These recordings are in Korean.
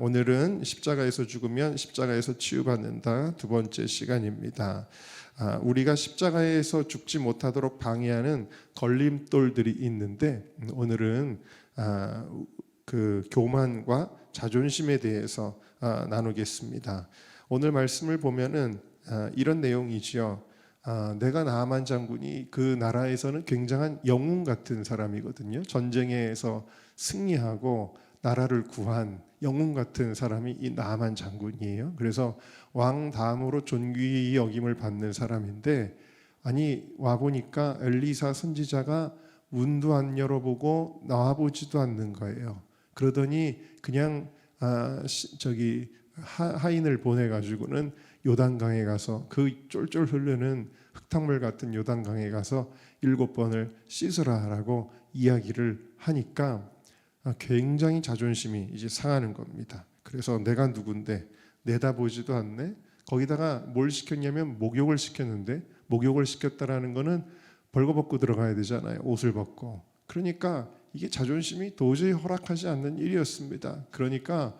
오늘은 십자가에서 죽으면 십자가에서 치유받는다 두 번째 시간입니다. 우리가 십자가에서 죽지 못하도록 방해하는 걸림돌들이 있는데 오늘은 그 교만과 자존심에 대해서 나누겠습니다. 오늘 말씀을 보면은 이런 내용이지요. 내가 나아만 장군이 그 나라에서는 굉장한 영웅 같은 사람이거든요. 전쟁에서 승리하고 나라를 구한 영웅 같은 사람이 이 나아만 장군이에요. 그래서 왕 다음으로 존귀히 여김을 받는 사람인데, 아니 와보니까 엘리사 선지자가 문도 안 열어보고 나와보지도 않는 거예요. 그러더니 그냥 하인을 보내가지고는 요단강에 가서 그 쫄쫄 흐르는 흙탕물 같은 요단강에 가서 7번을 씻으라라고 이야기를 하니까 굉장히 자존심이 이제 상하는 겁니다. 그래서 내가 누군데 내다보지도 않네. 거기다가 뭘 시켰냐면 목욕을 시켰는데, 목욕을 시켰다라는 거는 벌거벗고 들어가야 되잖아요. 옷을 벗고. 그러니까 이게 자존심이 도저히 허락하지 않는 일이었습니다. 그러니까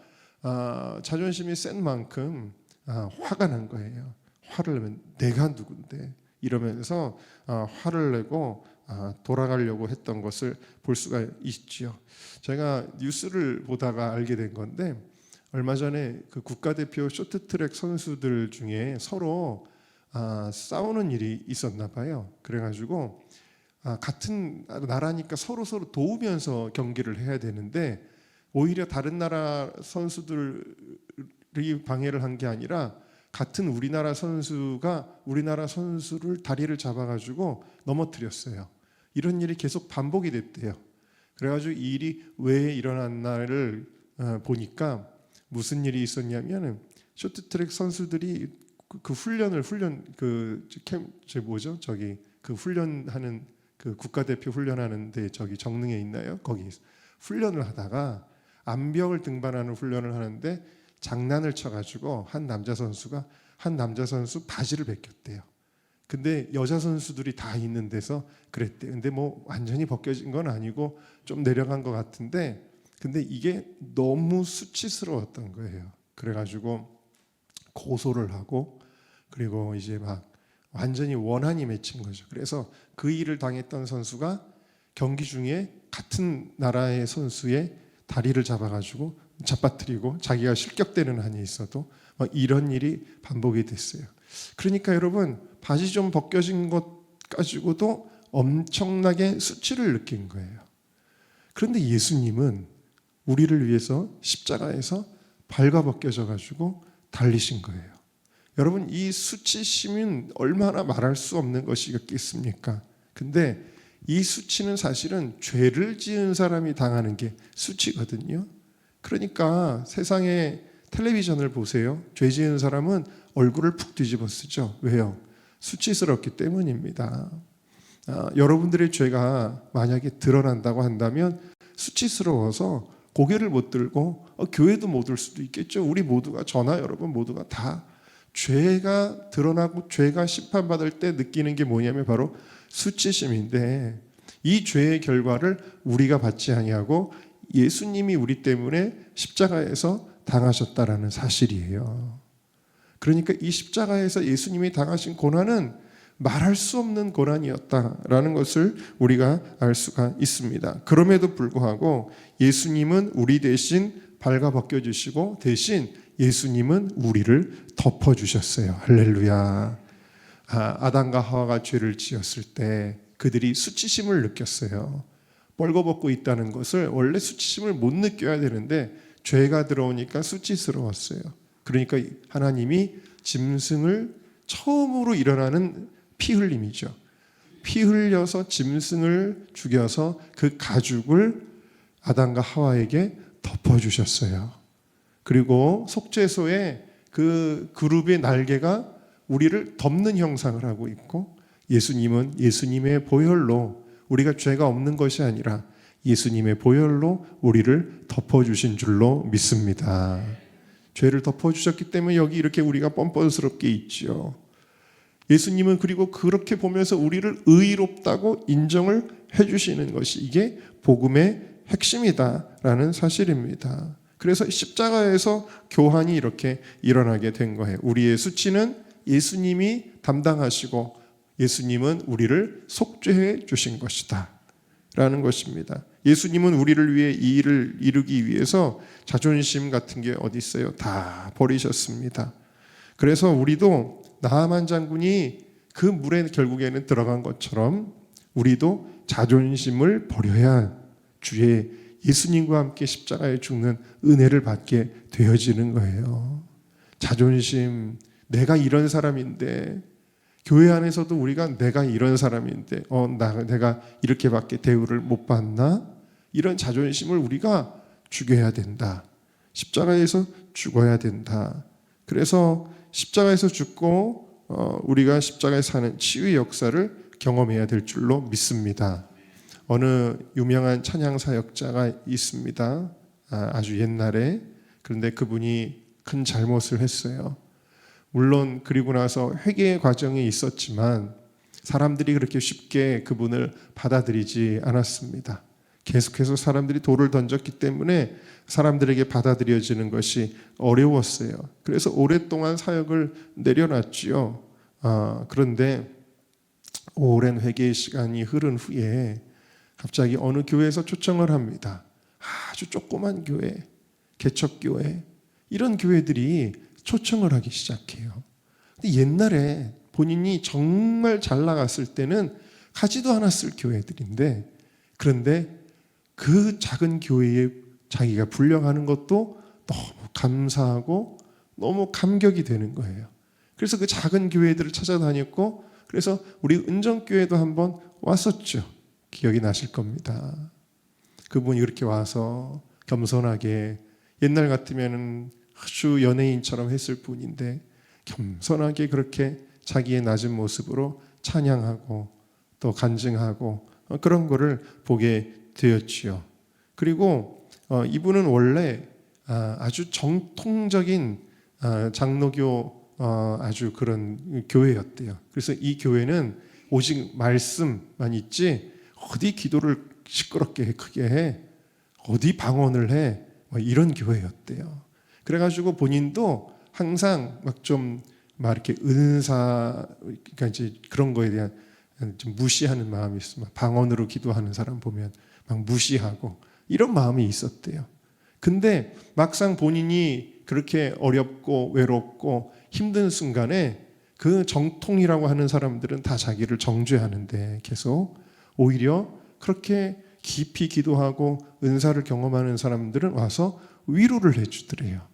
자존심이 센 만큼 화가 난 거예요. 화를 내면 내가 누군데 이러면서 화를 내고 돌아가려고 했던 것을 볼 수가 있지요. 제가 뉴스를 보다가 알게 된 건데, 얼마 전에 그 국가대표 쇼트트랙 선수들 중에 서로 싸우는 일이 있었나 봐요. 그래가지고 같은 나라니까 서로 도우면서 경기를 해야 되는데, 오히려 다른 나라 선수들이 방해를 한 게 아니라 같은 우리나라 선수가 우리나라 선수를 다리를 잡아가지고 넘어뜨렸어요. 이런 일이 계속 반복이 됐대요. 그래가지고 이 일이 왜 일어났나를 보니까 무슨 일이 있었냐면, 쇼트트랙 선수들이 그 훈련하는 그 국가대표 훈련하는데 저기 정릉에 있나요? 거기 훈련을 하다가 암벽을 등반하는 훈련을 하는데 장난을 쳐가지고 한 남자 선수 바지를 벗겼대요. 근데 여자 선수들이 다 있는 데서 그랬대요. 근데 뭐 완전히 벗겨진 건 아니고 좀 내려간 것 같은데, 근데 이게 너무 수치스러웠던 거예요. 그래가지고 고소를 하고, 그리고 이제 막 완전히 원한이 맺힌 거죠. 그래서 그 일을 당했던 선수가 경기 중에 같은 나라의 선수의 다리를 잡아가지고 잡아뜨리고 자기가 실격되는 한이 있어도 막 이런 일이 반복이 됐어요. 그러니까 여러분, 바지 좀 벗겨진 것 가지고도 엄청나게 수치를 느낀 거예요. 그런데 예수님은 우리를 위해서 십자가에서 발가벗겨져 가지고 달리신 거예요. 여러분, 이 수치심은 얼마나 말할 수 없는 것이겠습니까? 근데 이 수치는 사실은 죄를 지은 사람이 당하는 게 수치거든요. 그러니까 세상에 텔레비전을 보세요. 죄 지은 사람은 얼굴을 푹 뒤집어 쓰죠. 왜요? 수치스럽기 때문입니다. 여러분들의 죄가 만약에 드러난다고 한다면 수치스러워서 고개를 못 들고 교회도 못 올 수도 있겠죠. 우리 모두가, 저나 여러분 모두가 다 죄가 드러나고 죄가 심판받을 때 느끼는 게 뭐냐면 바로 수치심인데, 이 죄의 결과를 우리가 받지 아니하고 예수님이 우리 때문에 십자가에서 당하셨다라는 사실이에요. 그러니까 이 십자가에서 예수님이 당하신 고난은 말할 수 없는 고난이었다라는 것을 우리가 알 수가 있습니다. 그럼에도 불구하고 예수님은 우리 대신 발가벗겨주시고 대신 예수님은 우리를 덮어주셨어요. 할렐루야. 아담과 하와가 죄를 지었을 때 그들이 수치심을 느꼈어요. 벌거벗고 있다는 것을 원래 수치심을 못 느껴야 되는데 죄가 들어오니까 수치스러웠어요. 그러니까 하나님이 짐승을 처음으로 일어나는 피 흘림이죠. 피 흘려서 짐승을 죽여서 그 가죽을 아담과 하와에게 덮어주셨어요. 그리고 속죄소에 그 그룹의 날개가 우리를 덮는 형상을 하고 있고, 예수님은 예수님의 보혈로, 우리가 죄가 없는 것이 아니라 예수님의 보혈로 우리를 덮어주신 줄로 믿습니다. 죄를 덮어주셨기 때문에 여기 이렇게 우리가 뻔뻔스럽게 있죠. 예수님은 그리고 그렇게 보면서 우리를 의롭다고 인정을 해주시는 것이 이게 복음의 핵심이다라는 사실입니다. 그래서 십자가에서 교환이 이렇게 일어나게 된 거예요. 우리의 수치는 예수님이 담당하시고 예수님은 우리를 속죄해 주신 것이다 라는 것입니다. 예수님은 우리를 위해 이 일을 이루기 위해서 자존심 같은 게 어디 있어요? 다 버리셨습니다. 그래서 우리도 나아만 장군이 그 물에 결국에는 들어간 것처럼 우리도 자존심을 버려야 주의 예수님과 함께 십자가에 죽는 은혜를 받게 되어지는 거예요. 자존심, 내가 이런 사람인데, 교회 안에서도 우리가 내가 이런 사람인데 내가 이렇게밖에 대우를 못 받나? 이런 자존심을 우리가 죽여야 된다. 십자가에서 죽어야 된다. 그래서 십자가에서 죽고 우리가 십자가에서 사는 치유의 역사를 경험해야 될 줄로 믿습니다. 어느 유명한 찬양 사역자가 있습니다. 아주 옛날에. 그런데 그분이 큰 잘못을 했어요. 물론 그리고 나서 회개의 과정이 있었지만 사람들이 그렇게 쉽게 그분을 받아들이지 않았습니다. 계속해서 사람들이 돌을 던졌기 때문에 사람들에게 받아들여지는 것이 어려웠어요. 그래서 오랫동안 사역을 내려놨지요. 그런데 오랜 회개의 시간이 흐른 후에 갑자기 어느 교회에서 초청을 합니다. 아주 조그만 교회, 개척교회, 이런 교회들이 초청을 하기 시작해요. 근데 옛날에 본인이 정말 잘 나갔을 때는 가지도 않았을 교회들인데, 그런데 그 작은 교회에 자기가 불려가는 것도 너무 감사하고 너무 감격이 되는 거예요. 그래서 그 작은 교회들을 찾아다녔고, 그래서 우리 은정교회도 한번 왔었죠. 기억이 나실 겁니다. 그분이 그렇게 와서 겸손하게, 옛날 같으면 아주 연예인처럼 했을 뿐인데 겸손하게 그렇게 자기의 낮은 모습으로 찬양하고 또 간증하고 그런 거를 보게 되었지요. 그리고 이분은 원래 아주 정통적인 장로교 아주 그런 교회였대요. 그래서 이 교회는 오직 말씀만 있지 어디 기도를 시끄럽게 해, 크게 해, 어디 방언을 해, 이런 교회였대요. 그래가지고 본인도 항상 막 이렇게 은사, 그러니까 이제 그런 거에 대한 좀 무시하는 마음이 있어. 막 방언으로 기도하는 사람 보면 막 무시하고 이런 마음이 있었대요. 근데 막상 본인이 그렇게 어렵고 외롭고 힘든 순간에 그 정통이라고 하는 사람들은 다 자기를 정죄하는데 계속 오히려 그렇게 깊이 기도하고 은사를 경험하는 사람들은 와서 위로를 해주더래요.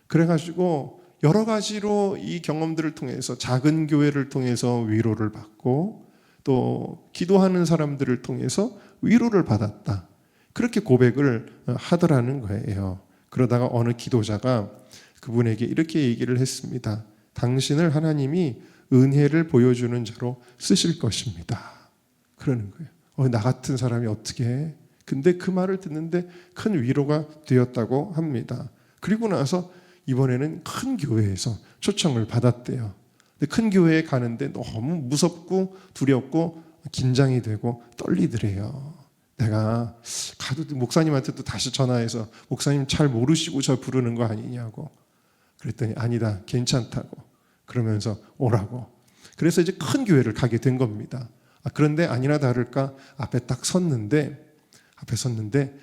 그래가지고 여러 가지로 이 경험들을 통해서 작은 교회를 통해서 위로를 받고 또 기도하는 사람들을 통해서 위로를 받았다. 그렇게 고백을 하더라는 거예요. 그러다가 어느 기도자가 그분에게 이렇게 얘기를 했습니다. 당신을 하나님이 은혜를 보여주는 자로 쓰실 것입니다. 그러는 거예요. 나 같은 사람이 어떻게 해? 근데 그 말을 듣는데 큰 위로가 되었다고 합니다. 그리고 나서 이번에는 큰 교회에서 초청을 받았대요. 근데 큰 교회에 가는데 너무 무섭고 두렵고 긴장이 되고 떨리더래요. 내가 가도 목사님한테도 다시 전화해서 목사님 잘 모르시고 저 부르는 거 아니냐고. 그랬더니 아니다, 괜찮다고 그러면서 오라고. 그래서 이제 큰 교회를 가게 된 겁니다. 그런데 아니나 다를까 앞에 딱 섰는데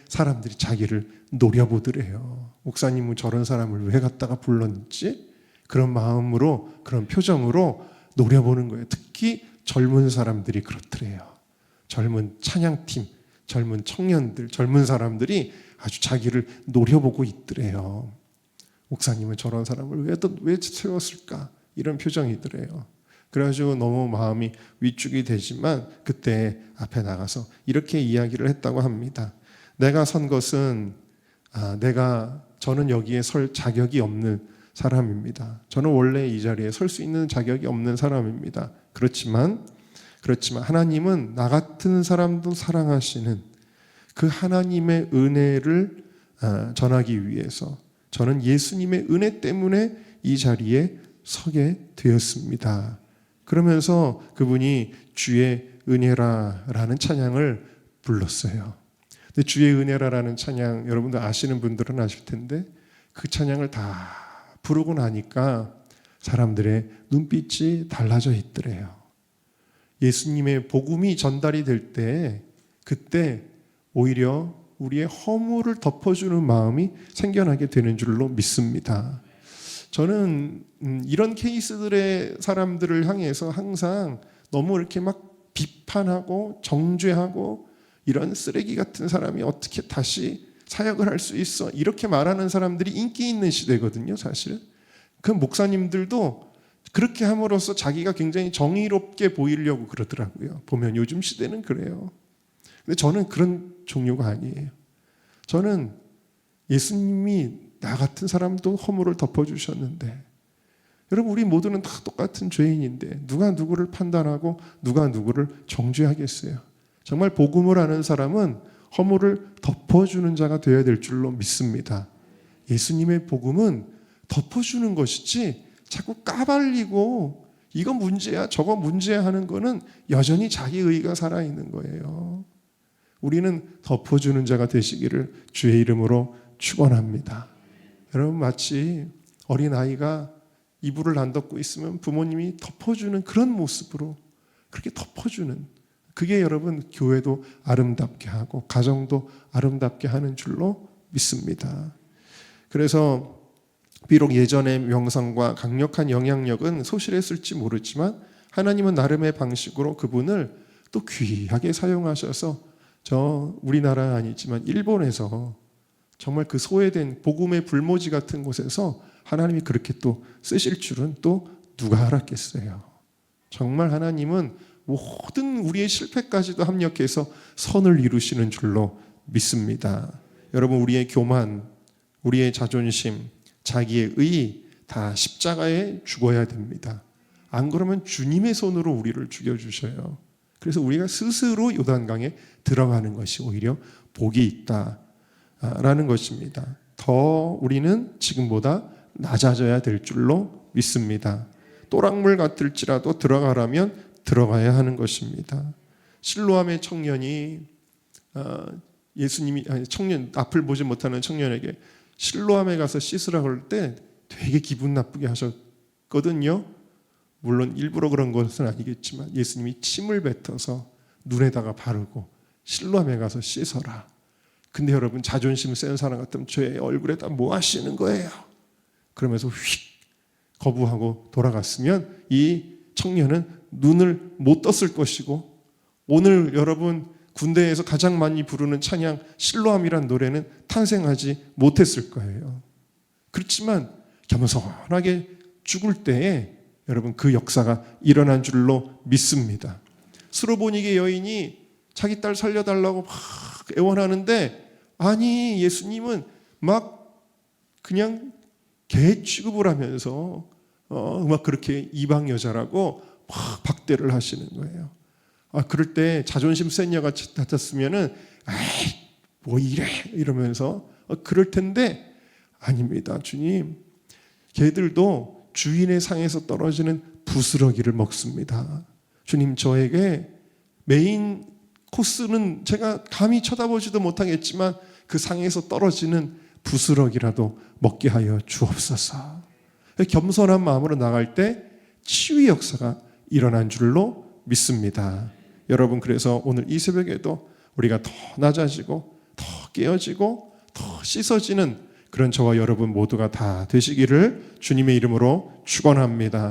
사람들이 자기를 노려보더래요. 목사님은 저런 사람을 왜 갖다가 불렀지? 그런 마음으로, 그런 표정으로 노려보는 거예요. 특히 젊은 사람들이 그렇더래요. 젊은 찬양팀, 젊은 청년들, 젊은 사람들이 아주 자기를 노려보고 있더래요. 목사님은 저런 사람을 왜 세웠을까? 이런 표정이더래요. 그래가지고 너무 마음이 위축이 되지만 그때 앞에 나가서 이렇게 이야기를 했다고 합니다. 내가 선 것은 저는 여기에 설 자격이 없는 사람입니다. 저는 원래 이 자리에 설 수 있는 자격이 없는 사람입니다. 그렇지만 하나님은 나 같은 사람도 사랑하시는 그 하나님의 은혜를 전하기 위해서 저는 예수님의 은혜 때문에 이 자리에 서게 되었습니다. 그러면서 그분이 주의 은혜라라는 찬양을 불렀어요. 근데 주의 은혜라라는 찬양 여러분들 아시는 분들은 아실 텐데 그 찬양을 다 부르고 나니까 사람들의 눈빛이 달라져 있더래요. 예수님의 복음이 전달이 될 때 그때 오히려 우리의 허물을 덮어주는 마음이 생겨나게 되는 줄로 믿습니다. 저는 이런 케이스들의 사람들을 향해서 항상 너무 이렇게 막 비판하고 정죄하고 이런 쓰레기 같은 사람이 어떻게 다시 사역을 할 수 있어 이렇게 말하는 사람들이 인기 있는 시대거든요. 사실은 그 목사님들도 그렇게 함으로써 자기가 굉장히 정의롭게 보이려고 그러더라고요. 보면 요즘 시대는 그래요. 근데 저는 그런 종류가 아니에요. 저는 예수님이 나 같은 사람도 허물을 덮어주셨는데 여러분 우리 모두는 다 똑같은 죄인인데 누가 누구를 판단하고 누가 누구를 정죄하겠어요. 정말 복음을 아는 사람은 허물을 덮어주는 자가 되어야 될 줄로 믿습니다. 예수님의 복음은 덮어주는 것이지 자꾸 까발리고 이거 문제야 저거 문제야 하는 거는 여전히 자기 의가 살아있는 거예요. 우리는 덮어주는 자가 되시기를 주의 이름으로 축원합니다. 여러분 마치 어린아이가 이불을 안 덮고 있으면 부모님이 덮어주는 그런 모습으로 그렇게 덮어주는 그게 여러분 교회도 아름답게 하고 가정도 아름답게 하는 줄로 믿습니다. 그래서 비록 예전의 명성과 강력한 영향력은 소실했을지 모르지만 하나님은 나름의 방식으로 그분을 또 귀하게 사용하셔서 저 우리나라 아니지만 일본에서 정말 그 소외된 복음의 불모지 같은 곳에서 하나님이 그렇게 또 쓰실 줄은 또 누가 알았겠어요. 정말 하나님은 모든 우리의 실패까지도 합력해서 선을 이루시는 줄로 믿습니다. 여러분 우리의 교만, 우리의 자존심, 자기의 의 다 십자가에 죽어야 됩니다. 안 그러면 주님의 손으로 우리를 죽여주셔요. 그래서 우리가 스스로 요단강에 들어가는 것이 오히려 복이 있다라는 것입니다. 더 우리는 지금보다 낮아져야 될 줄로 믿습니다. 또랑물 같을지라도 들어가라면 들어가야 하는 것입니다. 실로암의 청년이 예수님이 청년 앞을 보지 못하는 청년에게 실로암에 가서 씻으라 그럴 때 되게 기분 나쁘게 하셨거든요. 물론 일부러 그런 것은 아니겠지만 예수님이 침을 뱉어서 눈에다가 바르고 실로암에 가서 씻어라. 근데 여러분 자존심 센 사람 같으면 제 얼굴에다 뭐 하시는 거예요? 그러면서 휙 거부하고 돌아갔으면 이 청년은 눈을 못 떴을 것이고 오늘 여러분 군대에서 가장 많이 부르는 찬양 실로암이란 노래는 탄생하지 못했을 거예요. 그렇지만 겸손하게 죽을 때에 여러분 그 역사가 일어난 줄로 믿습니다. 수로보니게 여인이 자기 딸 살려달라고 막 애원하는데 아니 예수님은 막 그냥 개 취급을 하면서 막 그렇게 이방 여자라고 막 박대를 하시는 거예요. 그럴 때 자존심 센 여가 같았으면은 에이 뭐 이래 이러면서 그럴 텐데 아닙니다. 주님 개들도 주인의 상에서 떨어지는 부스러기를 먹습니다. 주님 저에게 메인 코스는 제가 감히 쳐다보지도 못하겠지만 그 상에서 떨어지는 부스러기라도 먹게 하여 주옵소서. 겸손한 마음으로 나갈 때 치유의 역사가 일어난 줄로 믿습니다. 여러분 그래서 오늘 이 새벽에도 우리가 더 낮아지고 더 깨어지고 더 씻어지는 그런 저와 여러분 모두가 다 되시기를 주님의 이름으로 축원합니다.